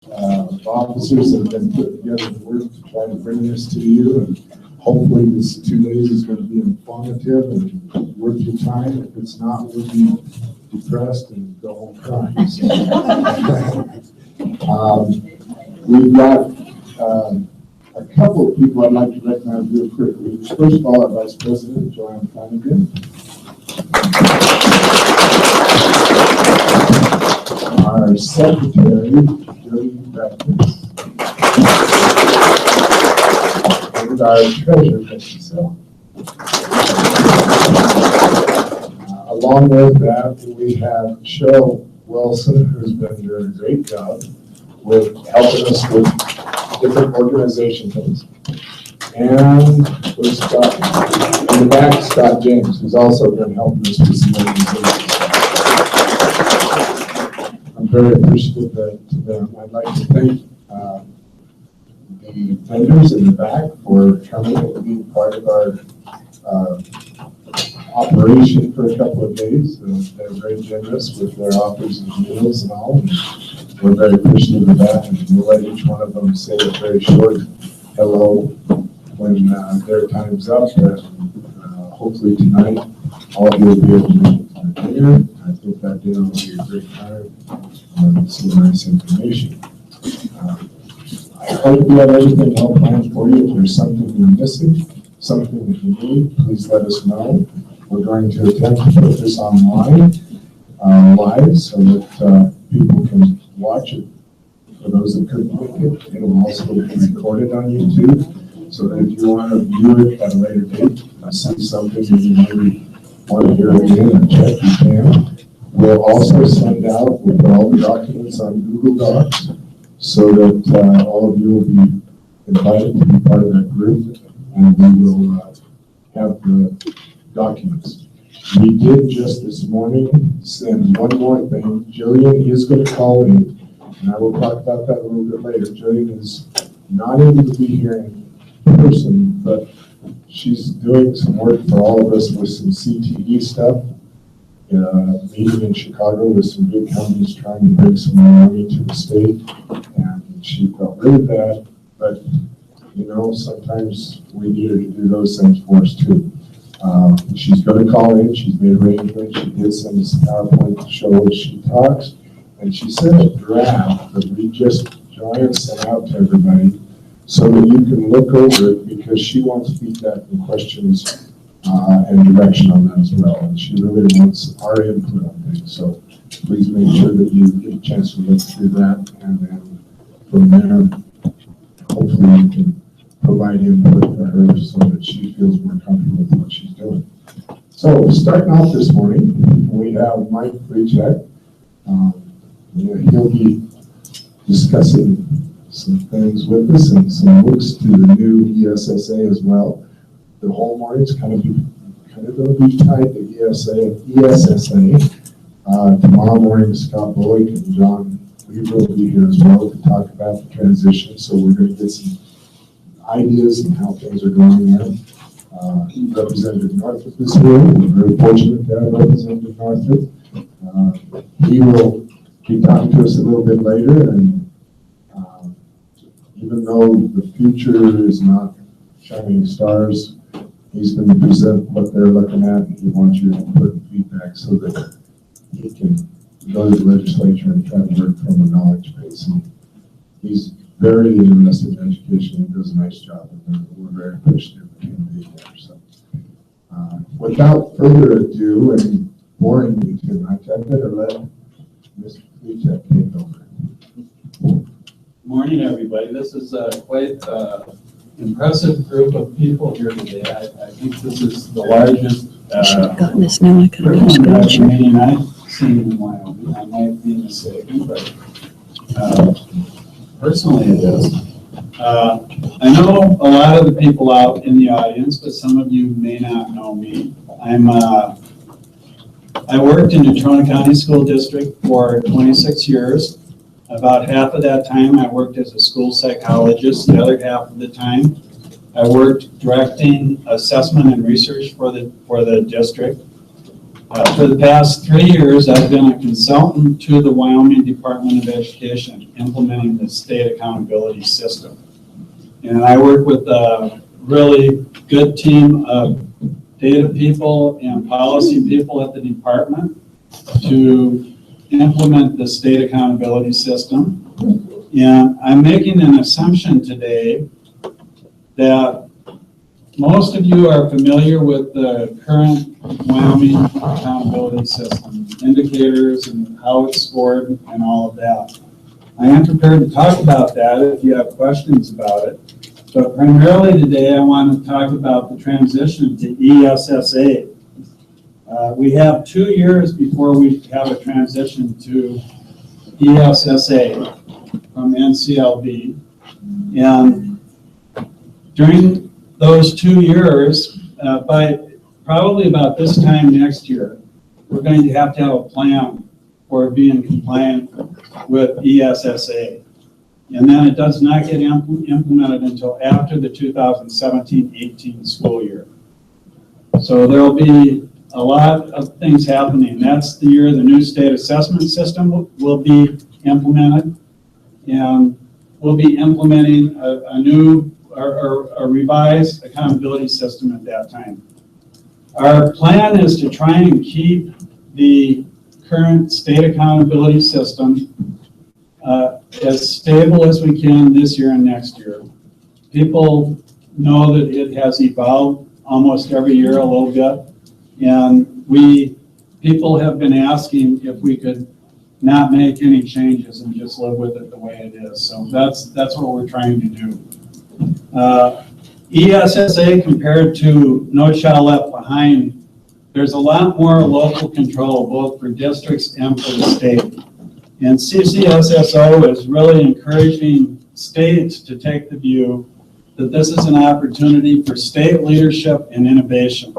officers that have been put together to work to try to bring this to you. And hopefully this 2 days is going to be informative and worth your time. If it's not, we'll be depressed and go home crying. So, we've got a couple of people I'd like to recognize real quickly. First of all, our Vice President, Joanne Flanagan. Our Secretary, Jody Baptist. And our Treasurer, Betsy Sell. Along with that, we have Cheryl Wilson, who's been doing a great job with helping us with different organization things. And with Scott, in the back, Scott James, who's also been helping us with some organization stuff. I'm very appreciative to them. I'd like to thank the vendors in the back for coming and being part of our operation for a couple of days. They're very generous with their offers of meals and all. And we're very appreciative of that, and we'll let each one of them say a very short hello when their time's up. Hopefully tonight, all of you will be able to make it to dinner. I think that dinner will be a great time and some nice information. I hope we have everything all planned for you. If there's something you're missing, something that you need, please let us know. We're going to attempt to put this online live so that people can watch it. For those that couldn't make it, it will also be recorded on YouTube, so that if you want to view it at a later date, see something that you maybe want to hear again and check, you can. We'll also send out with all the documents on Google Docs, so that all of you will be invited to be part of that group, and we will have the documents. We did just this morning send one more thing. Jillian is going to call in, and I will talk about that a little bit later. Jillian is not able to be here in person, but she's doing some work for all of us with some CTE stuff. Meeting in Chicago with some big companies trying to bring some more money to the state, and she felt really bad, but you know, sometimes we need her to do those things for us too. She's going to call in. She's made arrangements. She did send us a PowerPoint to show as she talks, and she sent a draft that Joanne sent out to everybody so that you can look over it, because she wants feedback and questions and direction on that as well. And she really wants our input on things. So please make sure that you get a chance to look through that, and then from there, hopefully you can provide input for her so that she feels more comfortable with what she's doing. So starting off this morning, we have Mike Frichek. He'll be discussing some things with us and some looks to the new ESSA as well. The whole morning's kind of going to be tied to ESSA. Tomorrow morning, Scott Bullock and John Weaver will be here as well to talk about the transition. So we're going to get some ideas and how things are going there. Representative Northrup is here. We're very fortunate to have Representative Northrup. He will be talking to us a little bit later, and even though the future is not shining stars, he's going to present what they're looking at, and he wants your input and feedback so that he can go to the legislature and try to work from a knowledge base. And he's very interested in education and does a nice job, and we're very appreciative of him being there. So, without further ado, and boring me too much, I better let Mr. Frichek take over. Morning, everybody. This is quite impressive group of people here today. I think this is the largest meeting I've seen in Wyoming. I might be mistaken, but personally it is. I know a lot of the people out in the audience, but some of you may not know me. I worked in Natrona County School District for 26 years. About half of that time I worked as a school psychologist. The other half of the time I worked directing assessment and research for the district. For the past 3 years, I've been a consultant to the Wyoming Department of Education implementing the state accountability system. And I work with a really good team of data people and policy people at the department to implement the state accountability system. And I'm making an assumption today that most of you are familiar with the current Wyoming accountability system, indicators and how it's scored and all of that. I am prepared to talk about that if you have questions about it. But primarily today, I want to talk about the transition to ESSA. We have 2 years before we have a transition to ESSA from NCLB. And during those 2 years, by probably about this time next year, we're going to have a plan for being compliant with ESSA. And then it does not get implemented until after the 2017-18 school year. So there will be a lot of things happening. That's the year the new state assessment system will be implemented. And we'll be implementing a new or a revised accountability system at that time. Our plan is to try and keep the current state accountability system as stable as we can this year and next year. People know that it has evolved almost every year a little bit, and people have been asking if we could not make any changes and just live with it the way it is. So that's what we're trying to do. ESSA compared to No Child Left Behind, there's a lot more local control both for districts and for the state. And CCSSO is really encouraging states to take the view that this is an opportunity for state leadership and innovation.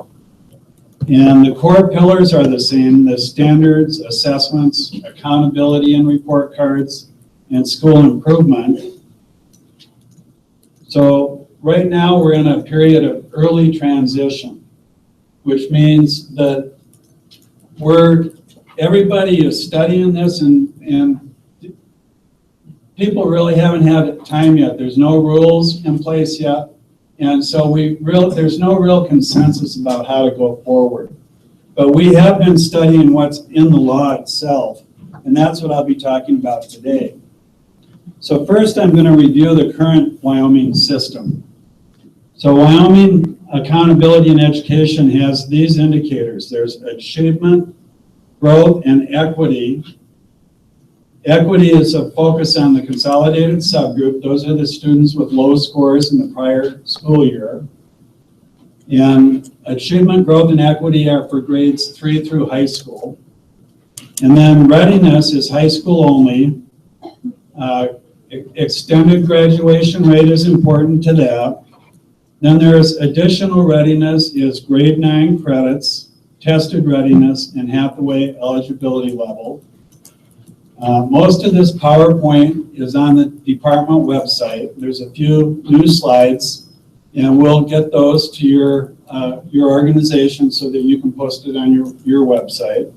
And the core pillars are the same: the standards, assessments, accountability and report cards, and school improvement. So right now we're in a period of early transition, which means that everybody is studying this, and people really haven't had time yet. There's no rules in place yet. And so there's no real consensus about how to go forward. But we have been studying what's in the law itself, and that's what I'll be talking about today. So first, I'm going to review the current Wyoming system. So Wyoming Accountability in Education has these indicators. There's achievement, growth, and equity. Equity is a focus on the consolidated subgroup. Those are the students with low scores in the prior school year. And achievement, growth, and equity are for grades 3 through high school. And then readiness is high school only. Extended graduation rate is important to that. Then there's additional readiness is grade 9 credits, tested readiness, and half the way eligibility level. Most of this PowerPoint is on the department website. There's a few new slides, and we'll get those to your organization so that you can post it on your website.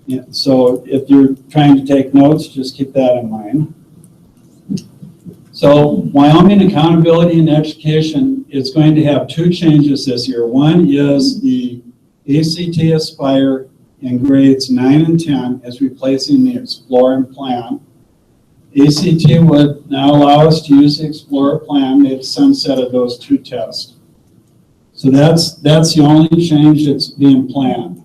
Yeah, so if you're trying to take notes, just keep that in mind. So Wyoming Accountability in Education is going to have 2 changes this year. One is the ACT Aspire in grades 9 and 10 is replacing the Explore and Plan. ACT would now allow us to use the Explore Plan. They've sunsetted those 2 tests. So that's the only change that's being planned.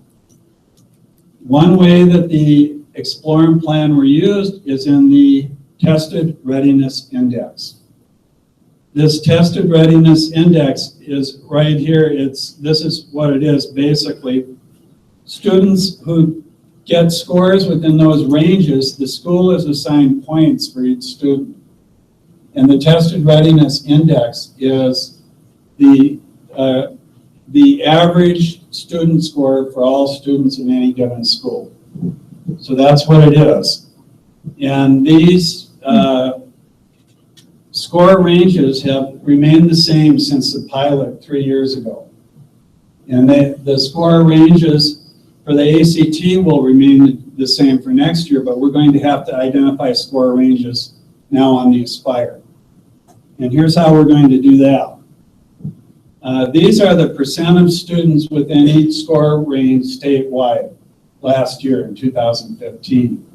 One way that the Explore and Plan were used is in the Tested Readiness Index. This Tested Readiness Index is right here. This is what it is basically. Students who get scores within those ranges, the school is assigned points for each student. And the Tested Readiness Index is the average student score for all students in any given school. So that's what it is. And these score ranges have remained the same since the pilot 3 years ago. And the score ranges for the ACT will remain the same for next year, but we're going to have to identify score ranges now on the Aspire. And here's how we're going to do that. These are the percent of students within each score range statewide last year in 2015.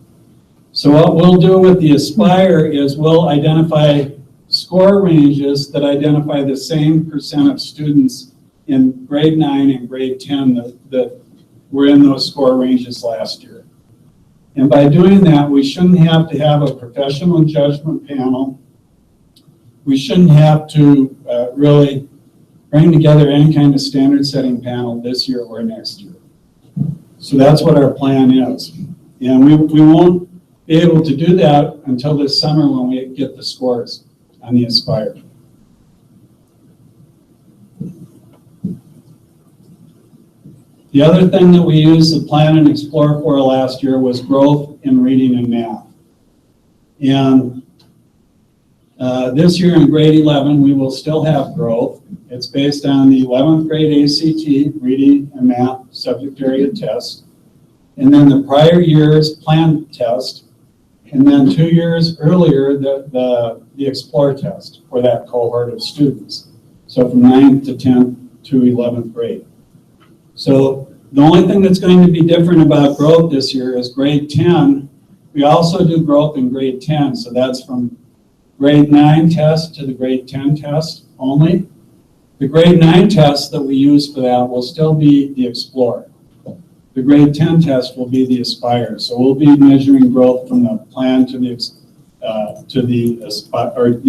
So what we'll do with the Aspire is we'll identify score ranges that identify the same percent of students in grade 9 and grade 10 that were in those score ranges last year. And by doing that, we shouldn't have to have a professional judgment panel. We shouldn't have to really bring together any kind of standard setting panel this year or next year. So that's what our plan is. And we won't be able to do that until this summer when we get the scores on the Aspire. The other thing that we used the Plan and Explore for last year was growth in reading and math. And this year in grade 11, we will still have growth. It's based on the 11th grade ACT, reading and math subject area test, and then the prior year's plan test, and then 2 years earlier, the Explore test for that cohort of students. So from 9th to 10th to 11th grade. So the only thing that's going to be different about growth this year is grade 10. We also do growth in grade 10. So that's from grade 9 test to the grade 10 test only. The grade 9 test that we use for that will still be the Explore. The grade 10 test will be the Aspire. So we'll be measuring growth from the plan to the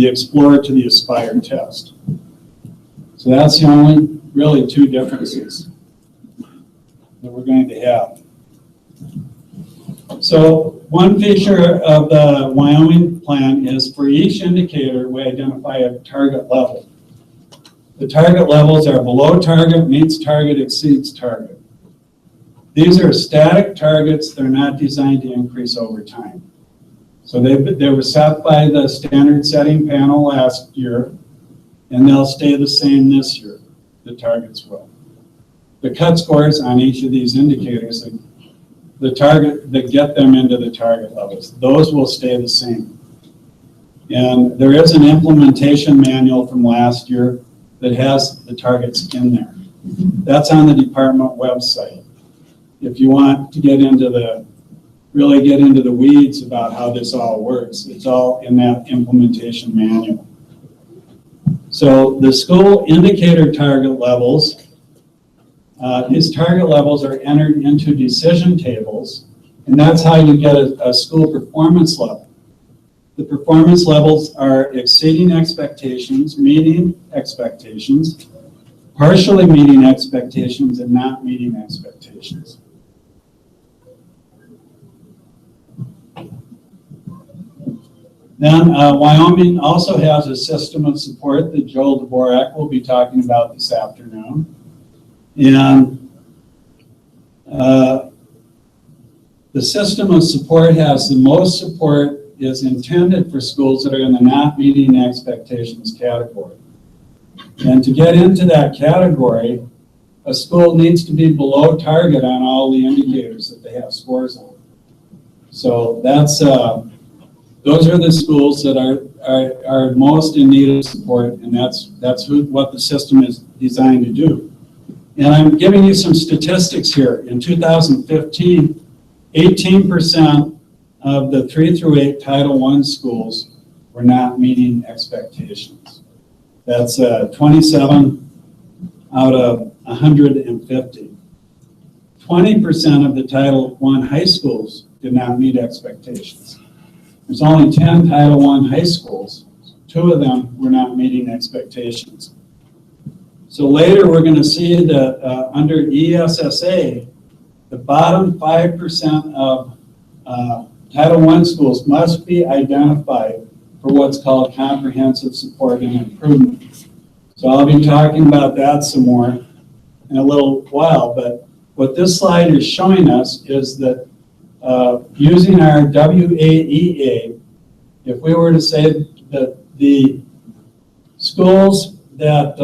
Explore to the Aspire test. So that's the only really two differences that we're going to have. So one feature of the Wyoming plan is for each indicator, we identify a target level. The target levels are below target, meets target, exceeds target. These are static targets. They're not designed to increase over time. So they were set by the standard setting panel last year, and they'll stay the same this year, the targets will. The cut scores on each of these indicators, the target that get them into the target levels, those will stay the same. And there is an implementation manual from last year that has the targets in there. That's on the department website. If you want to really get into the weeds about how this all works, it's all in that implementation manual. So the school indicator target levels, these target levels are entered into decision tables, and that's how you get a school performance level. The performance levels are exceeding expectations, meeting expectations, partially meeting expectations, and not meeting expectations. Then Wyoming also has a system of support that Joel Dvorak will be talking about this afternoon. And the system of support has the most support is intended for schools that are in the not meeting expectations category. And to get into that category, a school needs to be below target on all the indicators that they have scores on. So that's those are the schools that are most in need of support, and that's what the system is designed to do. And I'm giving you some statistics here. In 2015, 18% of the 3 through 8 Title I schools were not meeting expectations. That's 27 out of 150. 20% of the Title I high schools did not meet expectations. There's only 10 Title I high schools. 2 of them were not meeting expectations. So later we're going to see that under ESSA, the bottom 5% of Title I schools must be identified for what's called comprehensive support and improvement. So I'll be talking about that some more in a little while, but what this slide is showing us is that using our WAEA, if we were to say that the schools that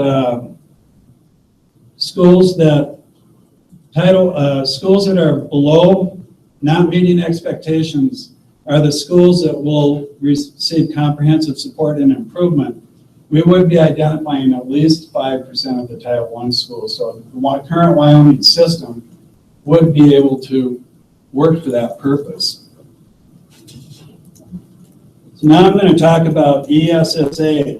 schools that are below, not meeting expectations, are the schools that will receive comprehensive support and improvement. We would be identifying at least 5% of the Title I schools. So the current Wyoming system would be able to work for that purpose. So now I'm going to talk about ESSA.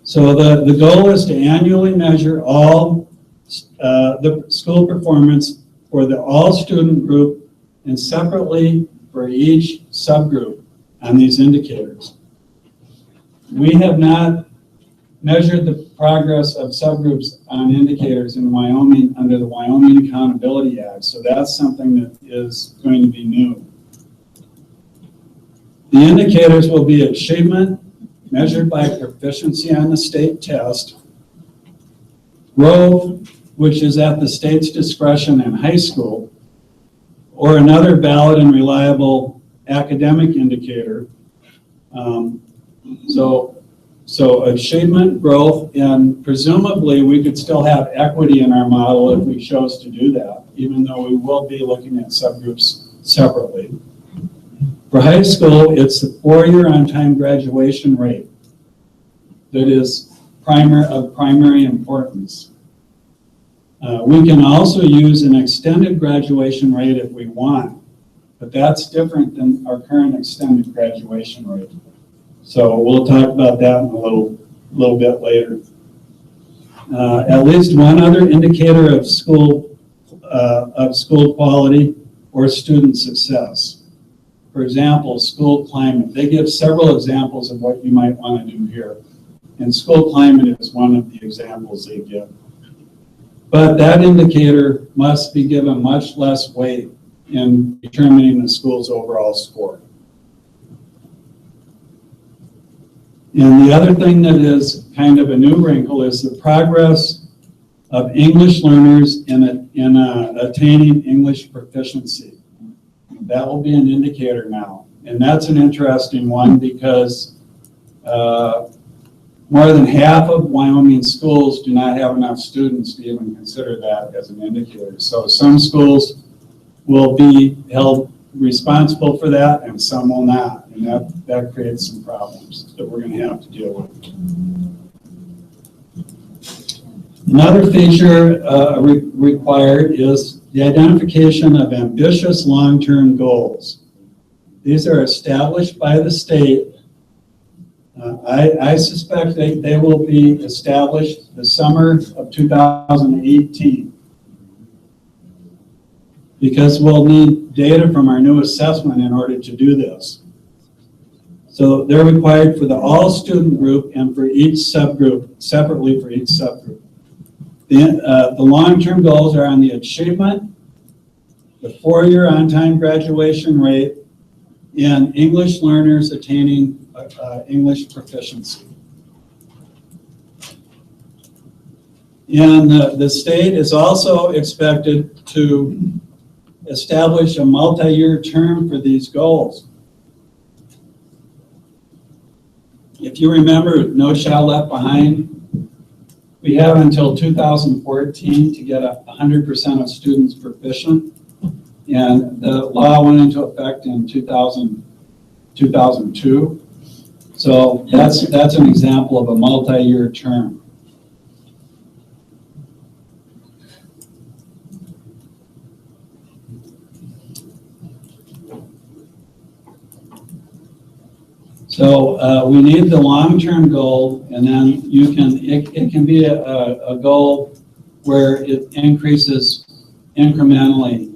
So the goal is to annually measure all the school performance for the all student group and separately for each subgroup on these indicators. We have not measured the progress of subgroups on indicators in Wyoming under the Wyoming Accountability Act, so that's something that is going to be new. The indicators will be achievement, measured by proficiency on the state test, growth, which is at the state's discretion in high school, or another valid and reliable academic indicator. So achievement, growth, and presumably we could still have equity in our model if we chose to do that, even though we will be looking at subgroups separately. For high school, it's the 4-year on-time graduation rate that is of primary importance. We can also use an extended graduation rate if we want, but that's different than our current extended graduation rate. So we'll talk about that in a little bit later. At least one other indicator of school quality or student success. For example, school climate. They give several examples of what you might want to do here. And school climate is one of the examples they give. But that indicator must be given much less weight in determining the school's overall score. And the other thing that is kind of a new wrinkle is the progress of English learners in attaining English proficiency. That will be an indicator now. And that's an interesting one because more than half of Wyoming schools do not have enough students to even consider that as an indicator. So some schools will be held responsible for that and some will not. And that creates some problems that we're going to have to deal with. Another feature required is the identification of ambitious long-term goals. These are established by the state. I suspect they will be established the summer of 2018 because we'll need data from our new assessment in order to do this. So they're required for the all student group and for each subgroup, separately for each subgroup. The long-term goals are on the achievement, the 4-year on-time graduation rate, and English learners attaining English proficiency. And the state is also expected to establish a multi-year term for these goals. If you remember No Child Left Behind, we have until 2014 to get 100% of students proficient. And the law went into effect in 2002. So that's an example of a multi-year term. So we need the long-term goal, and then it can be a goal where it increases incrementally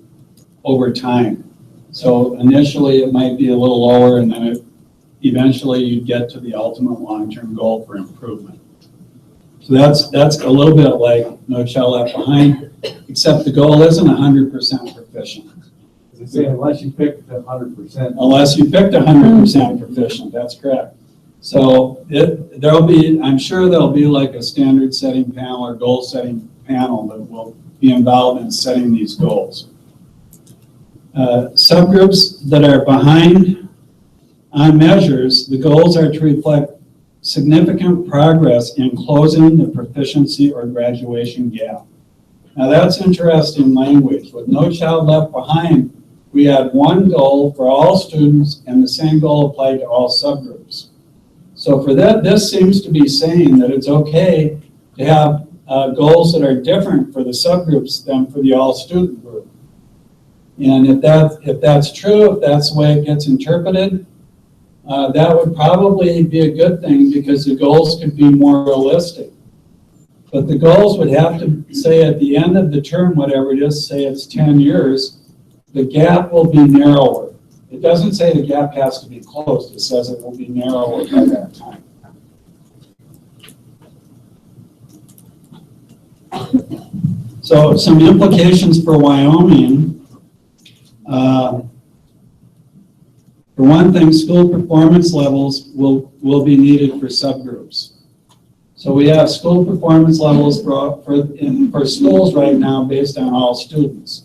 over time. So initially it might be a little lower, and then eventually you get to the ultimate long-term goal for improvement. So that's a little bit like No Child Left Behind, except the goal isn't 100% proficient. Unless you picked 100%. Unless you picked 100% proficient, that's correct. So I'm sure there'll be like a standard setting panel or goal setting panel that will be involved in setting these goals. Subgroups that are behind on measures, the goals are to reflect significant progress in closing the proficiency or graduation gap. Now that's interesting language. With No Child Left Behind, we had one goal for all students and the same goal applied to all subgroups. So for that, this seems to be saying that it's okay to have goals that are different for the subgroups than for the all student group. And if that's true, if that's the way it gets interpreted, that would probably be a good thing because the goals could be more realistic. But the goals would have to say at the end of the term, whatever it is, say it's 10 years, the gap will be narrower. It doesn't say the gap has to be closed. It says it will be narrower by that time. So some implications for Wyoming. For one thing, school performance levels will be needed for subgroups. So we have school performance levels for schools right now based on all students.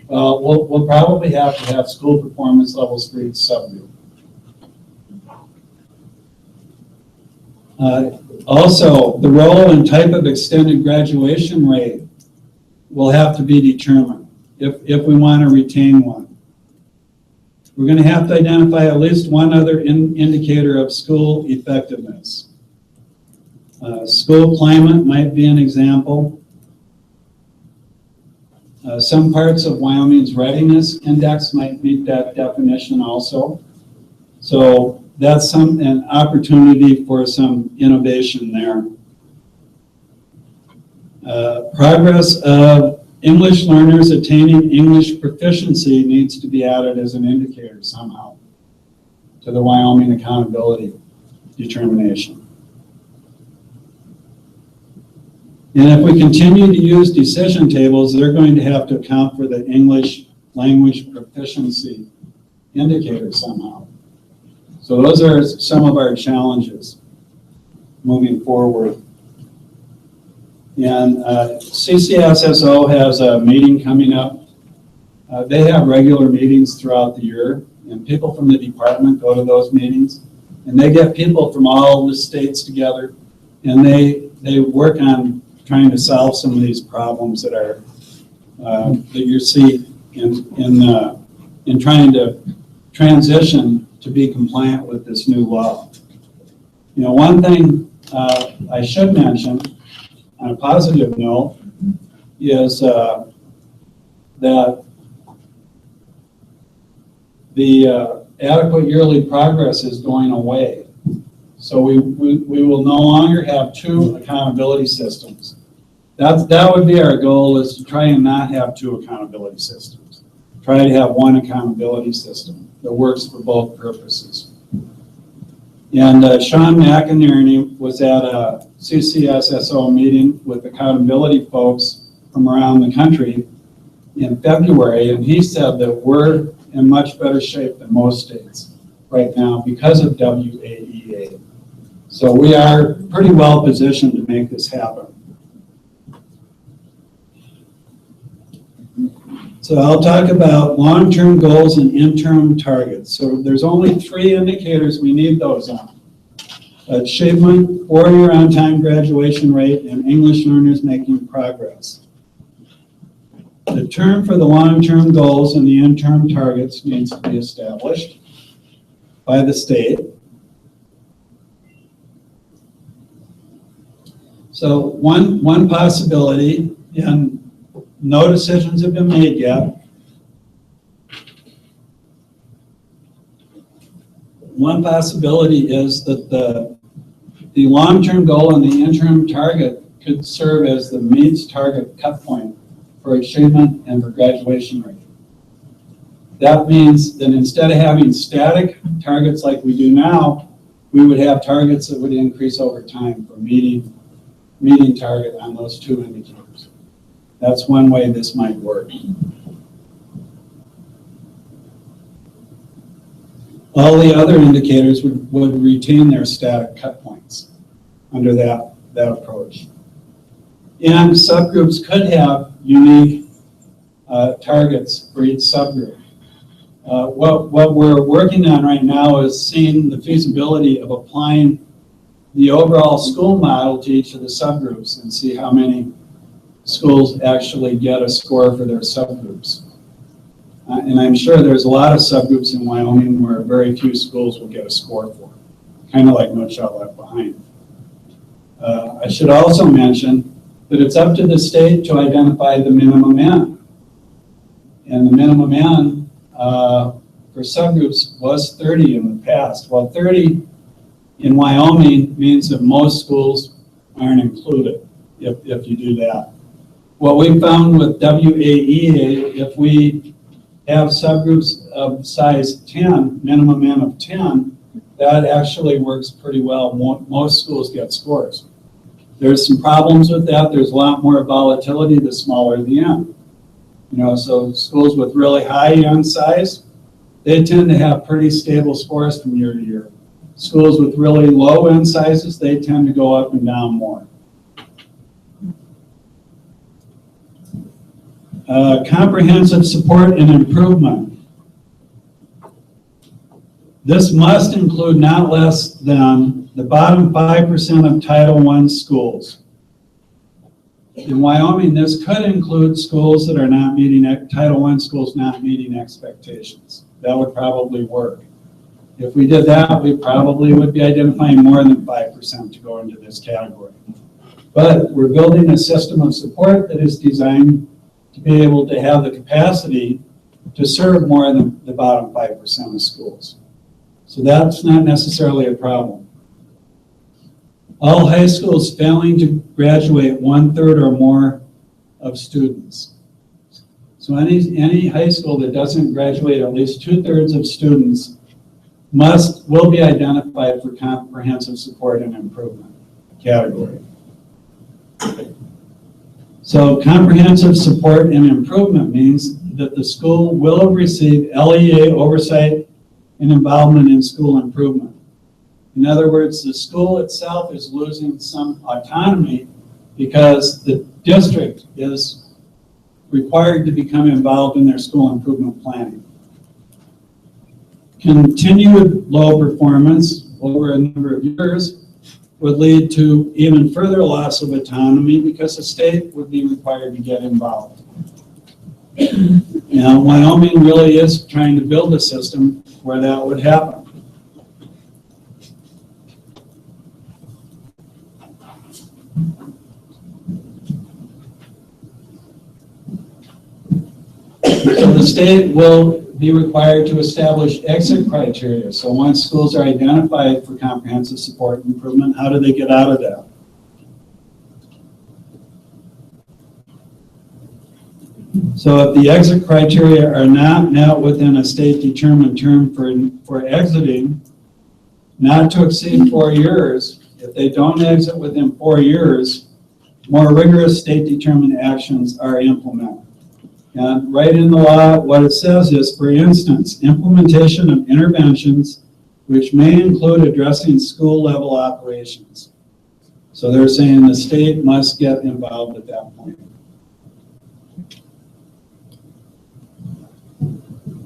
We'll probably have to have school performance levels for each subgroup. Also, the role and type of extended graduation rate will have to be determined if we want to retain one. We're going to have to identify at least one other indicator of school effectiveness. School climate might be an example. Some parts of Wyoming's readiness index might meet that definition also. So that's an opportunity for some innovation there. Progress of English learners attaining English proficiency needs to be added as an indicator somehow to the Wyoming accountability determination. And if we continue to use decision tables, they're going to have to account for the English language proficiency indicator somehow. So those are some of our challenges moving forward. And CCSSO has a meeting coming up. They have regular meetings throughout the year, and people from the department go to those meetings. And they get people from all the states together, and they work on trying to solve some of these problems that are that you see in trying to transition to be compliant with this new law. You know, one thing I should mention on a positive note is that the adequate yearly progress is going away. So we will no longer have two accountability systems. That would be our goal, is to try and not have two accountability systems. Try to have one accountability system that works for both purposes. And Sean McInerney was at a CCSSO meeting with accountability folks from around the country in February, and he said that we're in much better shape than most states right now because of WAEA. So we are pretty well positioned to make this happen. So I'll talk about long-term goals and interim targets. So there's only 3 indicators we need those on: achievement, 4-year on-time graduation rate, and English learners making progress. The term for the long-term goals and the interim targets needs to be established by the state. So one possibility, and no decisions have been made yet. One possibility is that the long-term goal and the interim target could serve as the means target cut point for achievement and for graduation rate. That means that instead of having static targets like we do now, we would have targets that would increase over time for meeting target on those 2 indicators. That's one way this might work. All the other indicators would retain their static cut points under that approach. And subgroups could have unique targets for each subgroup. What we're working on right now is seeing the feasibility of applying the overall school model to each of the subgroups and see how many schools actually get a score for their subgroups. And I'm sure there's a lot of subgroups in Wyoming where very few schools will get a score for, kind of like No Child Left Behind. I should also mention that it's up to the state to identify the minimum N. And the minimum N for subgroups was 30 in the past. Well, 30 in Wyoming means that most schools aren't included if you do that. What we found with WAEA, if we have subgroups of size 10, minimum N of 10, that actually works pretty well. Most schools get scores. There's some problems with that. There's a lot more volatility the smaller the N. So schools with really high N size, they tend to have pretty stable scores from year to year. Schools with really low N sizes, they tend to go up and down more. Comprehensive support and improvement. This must include not less than the bottom 5% of Title I schools. In Wyoming, this could include schools that are not meeting, Title I schools not meeting expectations. That would probably work. If we did that, we probably would be identifying more than 5% to go into this category. But we're building a system of support that is designed to be able to have the capacity to serve more than the bottom 5% of schools. So that's not necessarily a problem. All high schools failing to graduate 1/3 or more of students. So any high school that doesn't graduate at least 2/3 of students will be identified for comprehensive support and improvement category. So comprehensive support and improvement means that the school will receive LEA oversight and involvement in school improvement. In other words, the school itself is losing some autonomy because the district is required to become involved in their school improvement planning. Continued low performance over a number of years would lead to even further loss of autonomy because the state would be required to get involved. Now, Wyoming really is trying to build a system where that would happen. So the state will be required to establish exit criteria. So once schools are identified for comprehensive support and improvement, how do they get out of that? So if the exit criteria are not met within a state-determined term for exiting, not to exceed 4 years, if they don't exit within 4 years, more rigorous state-determined actions are implemented. And right in the law, what it says is, for instance, implementation of interventions which may include addressing school-level operations. So they're saying the state must get involved at that point.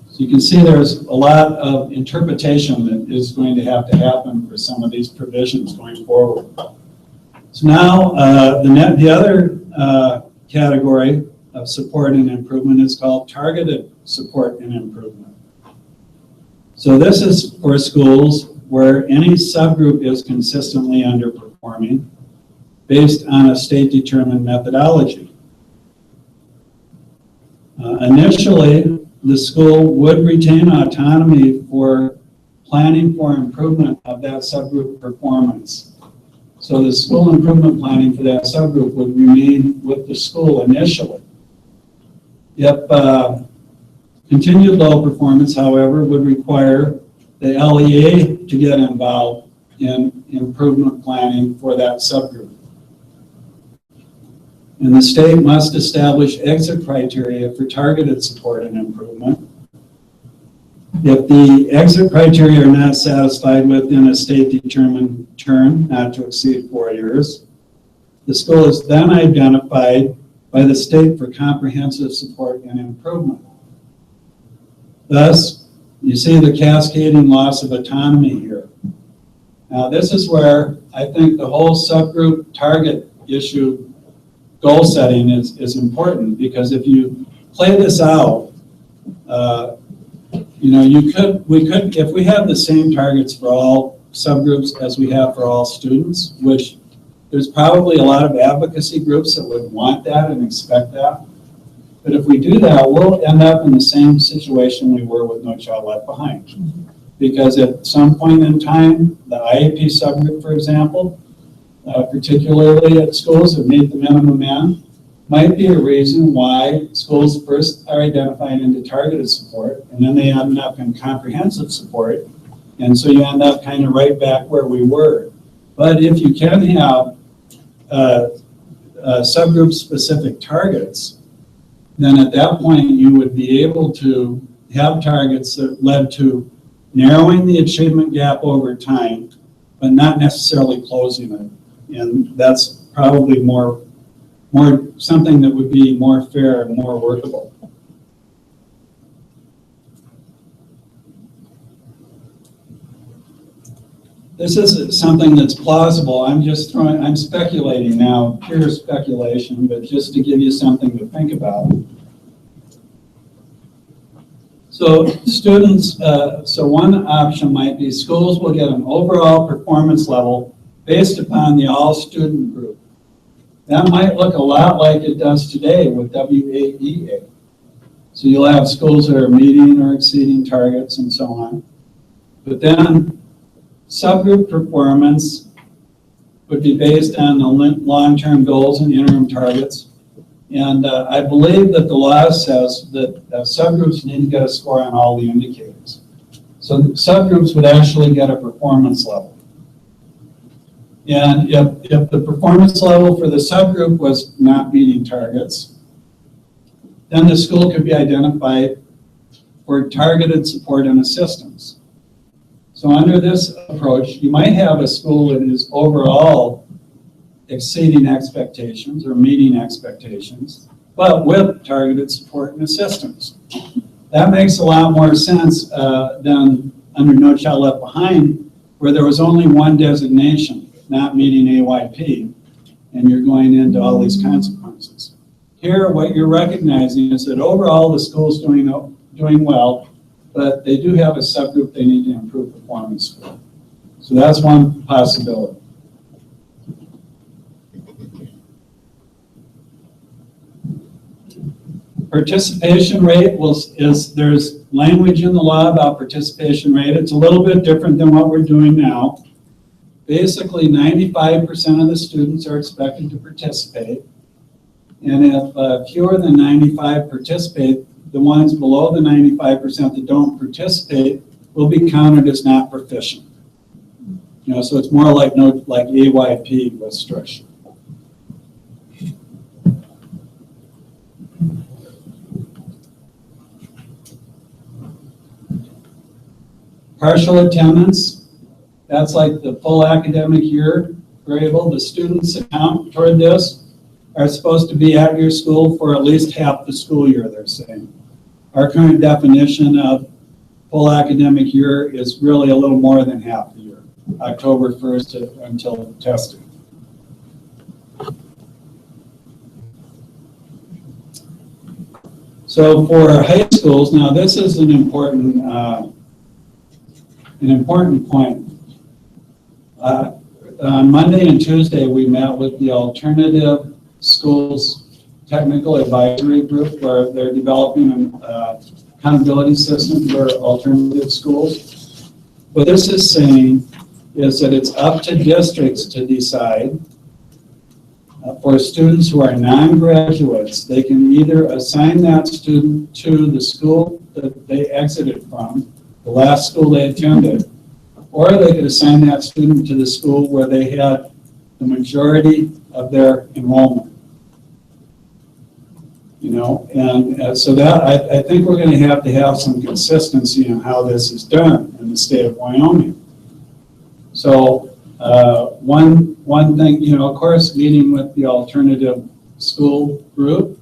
So you can see there's a lot of interpretation that is going to have to happen for some of these provisions going forward. So now the other category of support and improvement is called targeted support and improvement. So this is for schools where any subgroup is consistently underperforming based on a state-determined methodology. Initially, the school would retain autonomy for planning for improvement of that subgroup performance. So the school improvement planning for that subgroup would remain with the school initially. If continued low performance, however, would require the LEA to get involved in improvement planning for that subgroup. And the state must establish exit criteria for targeted support and improvement. If the exit criteria are not satisfied within a state-determined term, not to exceed 4 years, the school is then identified by the state for comprehensive support and improvement. Thus, you see the cascading loss of autonomy here. Now, this is where I think the whole subgroup target issue, goal setting is important, because if you play this out, if we have the same targets for all subgroups as we have for all students, which there's probably a lot of advocacy groups that would want that and expect that. But if we do that, we'll end up in the same situation we were with No Child Left Behind. Because at some point in time, the IEP subgroup, for example, particularly at schools that meet the minimum end, might be a reason why schools first are identified into targeted support, and then they end up in comprehensive support. And so you end up kind of right back where we were. But if you can have subgroup-specific targets, then at that point you would be able to have targets that led to narrowing the achievement gap over time, but not necessarily closing it. And that's probably more something that would be more fair and more workable. This is something that's plausible. I'm speculating now, pure speculation, but just to give you something to think about. So students, so one option might be schools will get an overall performance level based upon the all student group. That might look a lot like it does today with WAEA. So you'll have schools that are meeting or exceeding targets and so on. But then subgroup performance would be based on the long-term goals and interim targets. And I believe that the law says that subgroups need to get a score on all the indicators. So subgroups would actually get a performance level. And if the performance level for the subgroup was not meeting targets, then the school could be identified for targeted support and assistance. So under this approach, you might have a school that is overall exceeding expectations or meeting expectations, but with targeted support and assistance. That makes a lot more sense than under No Child Left Behind, where there was only one designation, not meeting AYP, and you're going into all these consequences. Here, what you're recognizing is that overall the school's doing well, but they do have a subgroup they need to improve performance for. So that's one possibility. Participation rate there's language in the law about participation rate. It's a little bit different than what we're doing now. Basically, 95% of the students are expected to participate. And if fewer than 95 participate, the ones below the 95% that don't participate will be counted as not proficient. So it's more like AYP with structure. Partial attendance, that's like the full academic year variable. The students that count toward this are supposed to be at your school for at least half the school year, they're saying. Our current definition of full academic year is really a little more than half the year, October 1st until testing. So for high schools, now this is an important point. On Monday and Tuesday, we met with the Alternative Schools Technical Advisory Group, where they're developing an accountability system for alternative schools. What this is saying is that it's up to districts to decide for students who are non-graduates. They can either assign that student to the school that they exited from, the last school they attended, or they could assign that student to the school where they had the majority of their enrollment. And so that I think we're going to have some consistency in how this is done in the state of Wyoming. So one thing, of course, meeting with the alternative school group,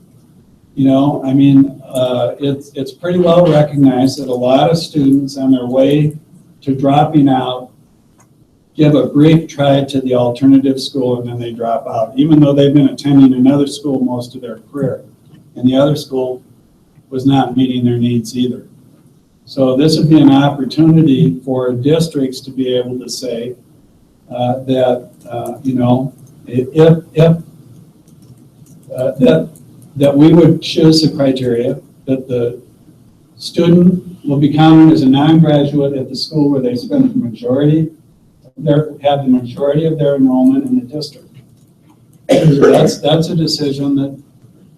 it's pretty well recognized that a lot of students on their way to dropping out give a brief try to the alternative school and then they drop out, even though they've been attending another school most of their career. And the other school was not meeting their needs either. So this would be an opportunity for districts to be able to say that we would choose the criteria that the student will be counted as a non-graduate at the school where they spend the majority have the majority of their enrollment in the district. So that's a decision that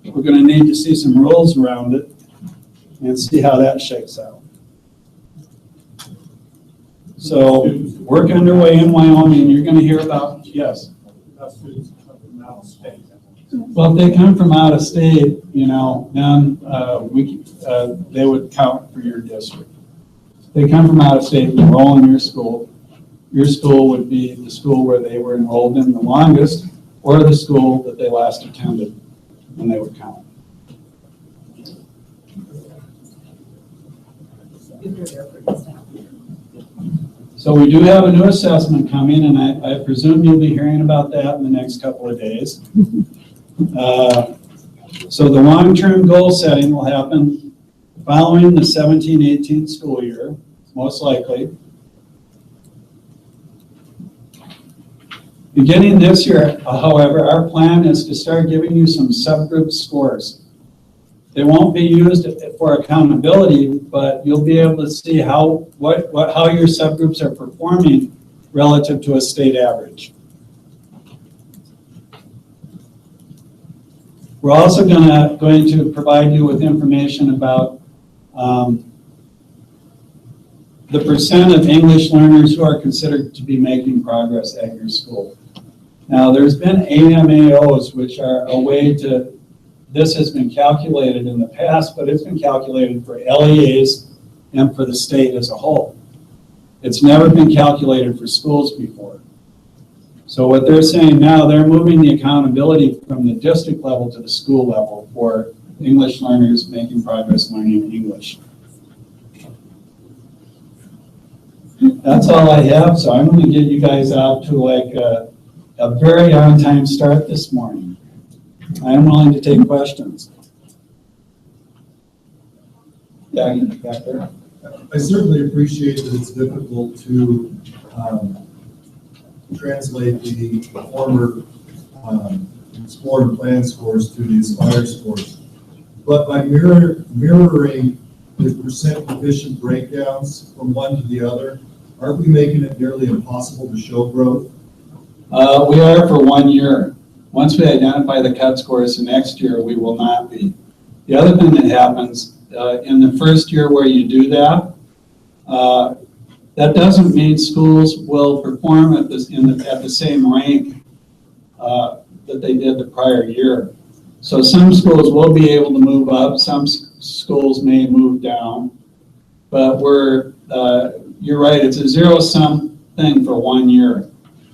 we're going to need to see some rules around it and see how that shakes out. So work underway in Wyoming. You're going to hear about, yes. Well, if they come from out of state, then they would count for your district. If they come from out of state and enroll in your school would be the school where they were enrolled in the longest, or the school that they last attended, and they would count. So we do have a new assessment coming, and I presume you'll be hearing about that in the next couple of days. So the long-term goal setting will happen following the 17-18 school year, most likely. Beginning this year, however, our plan is to start giving you some subgroup scores. They won't be used for accountability, but you'll be able to see how your subgroups are performing relative to a state average. We're also going to provide you with information about the percent of English learners who are considered to be making progress at your school. Now, there's been AMAOs, which are a way to, this has been calculated in the past, but it's been calculated for LEAs and for the state as a whole. It's never been calculated for schools before. So what they're saying now, they're moving the accountability from the district level to the school level for English learners making progress learning English. That's all I have, so I'm going to get you guys out to like a very on-time start this morning. I'm willing to take questions. Yeah, back there. I certainly appreciate that it's difficult to translate the former Explore and Plan scores to the Aspire scores. But by mirroring the percent proficient breakdowns from one to the other, aren't we making it nearly impossible to show growth? We are for 1 year. Once we identify the cut scores, the next year we will not be. The other thing that happens in the first year where you do that, that doesn't mean schools will perform at the same rank that they did the prior year. So some schools will be able to move up, some schools may move down, but you're right, it's a zero-sum thing for 1 year.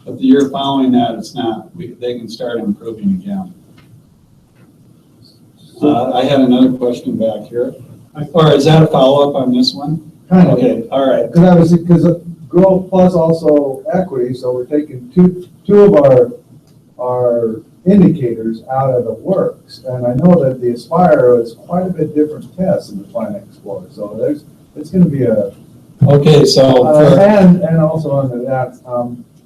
But the year following that, it's not. They can start improving again. I had another question back here. Or is that a follow-up on this one? Kind of. Okay, all right. Because growth plus also equity, so we're taking two of our indicators out of the works. And I know that the Aspire is quite a bit different test than the Plan Explorer. So it's going to be a... Okay, so... and also under that,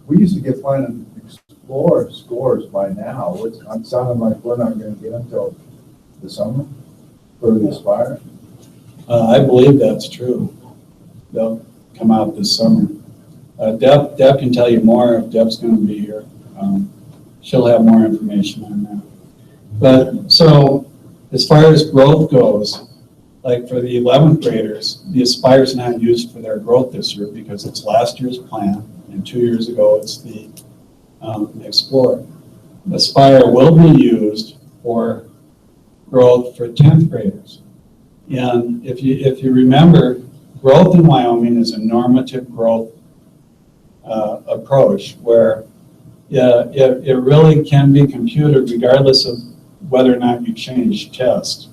we used to get Plan Explorer scores by now, which I'm sounding like we're not going to get until the summer for the Aspire. I believe that's true. They'll come out this summer. Deb can tell you more if Deb's going to be here. She'll have more information on that. But so as far as growth goes, like for the 11th graders, the Aspire is not used for their growth this year because it's last year's plan, and 2 years ago it's the Explorer. Aspire will be used for growth for 10th graders. And if you remember, growth in Wyoming is a normative growth approach where it really can be computed regardless of whether or not you change tests.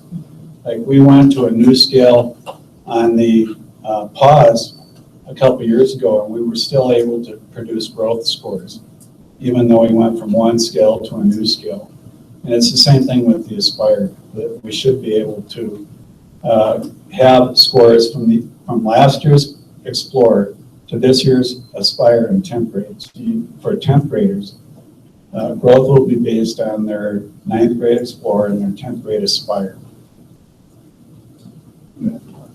Like we went to a new scale on the pause a couple of years ago, and we were still able to produce growth scores, even though we went from one scale to a new scale. And it's the same thing with the Aspire, that we should be able to have scores from last year's Explorer to this year's Aspire in 10th grade. So for 10th graders, growth will be based on their 9th grade Explorer and their 10th grade Aspire.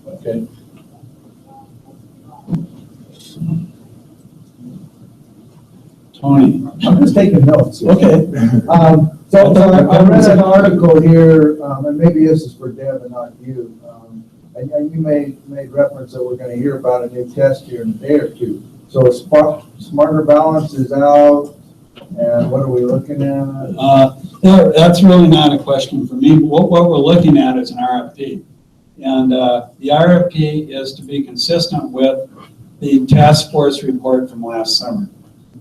Okay. Tony. I'm just taking notes. Okay. So I read an article here, and maybe this is for Deb and not you. And you made reference that we're going to hear about a new test here in a day or two. So Smarter Balance is out, and what are we looking at? That's really not a question for me. What we're looking at is an RFP. And the RFP is to be consistent with the task force report from last summer.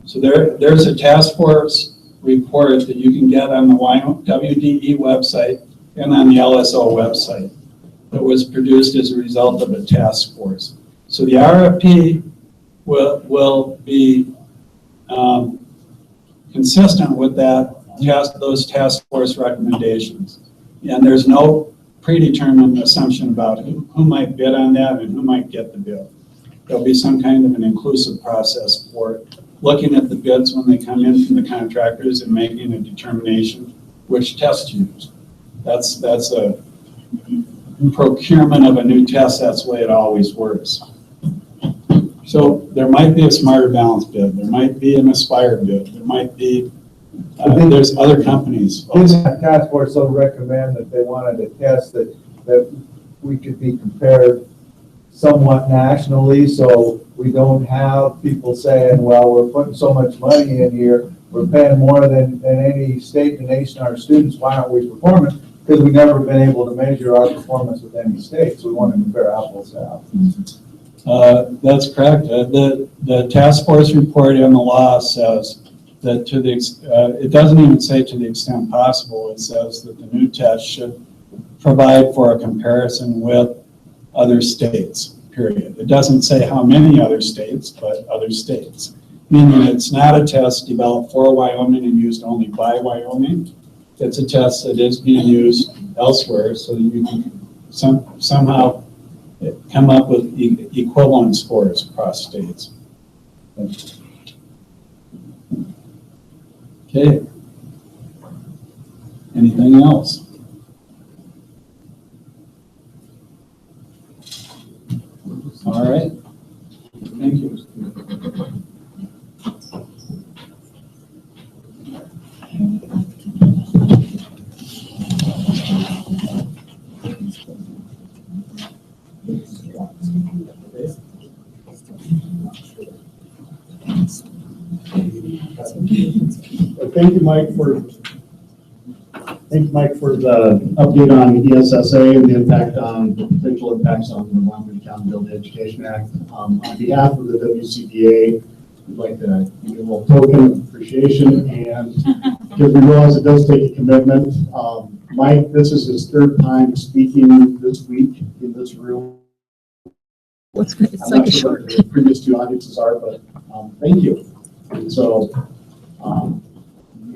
So there's a task force report that you can get on the WDE website and on the LSO website that was produced as a result of a task force. So the RFP will be consistent with those task force recommendations. And there's no predetermined assumption about who might bid on that and who might get the bid. There'll be some kind of an inclusive process for looking at the bids when they come in from the contractors and making a determination which test to use. That's a procurement of a new test. That's the way it always works. So there might be a Smarter Balance bid. There might be an Aspire bid. There might be, there's other companies. Didn't that task force so recommend that they wanted a test that we could be compared somewhat nationally, so we don't have people saying, well, we're putting so much money in here, we're paying more than any state in the nation, our students, why aren't we performing? Because we've never been able to measure our performance with any state, so we want to compare apples to apples. That's correct. The task force report in the law says that it doesn't even say to the extent possible, it says that the new test should provide for a comparison with other states, period. It doesn't say how many other states, but other states. Meaning it's not a test developed for Wyoming and used only by Wyoming. It's a test that is being used elsewhere so that you can somehow come up with equivalent scores across states. Okay. Anything else? All right. Thank you. Thank you, Mike, for the update on ESSA and the impact on the potential impacts on the Wyoming Accountability Education Act. On behalf of the WCDA, we'd like to give a little token of appreciation, and because we realize it does take a commitment. Mike, this is his third time speaking this week in this room. It's I'm like not a sure short. what the previous two audiences are, but thank you. And so,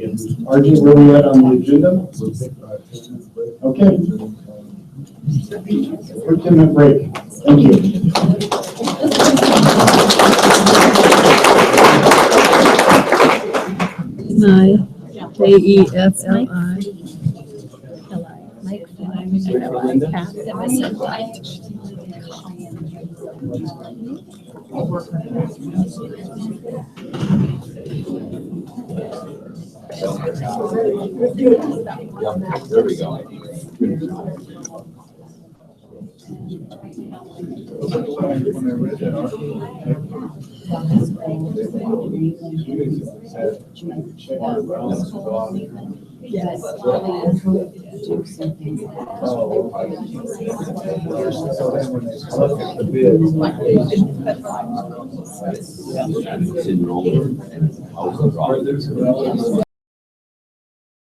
RJ, where are we at on the agenda? Okay. Quick 10-minute break. Thank you. KEFLI. There we go.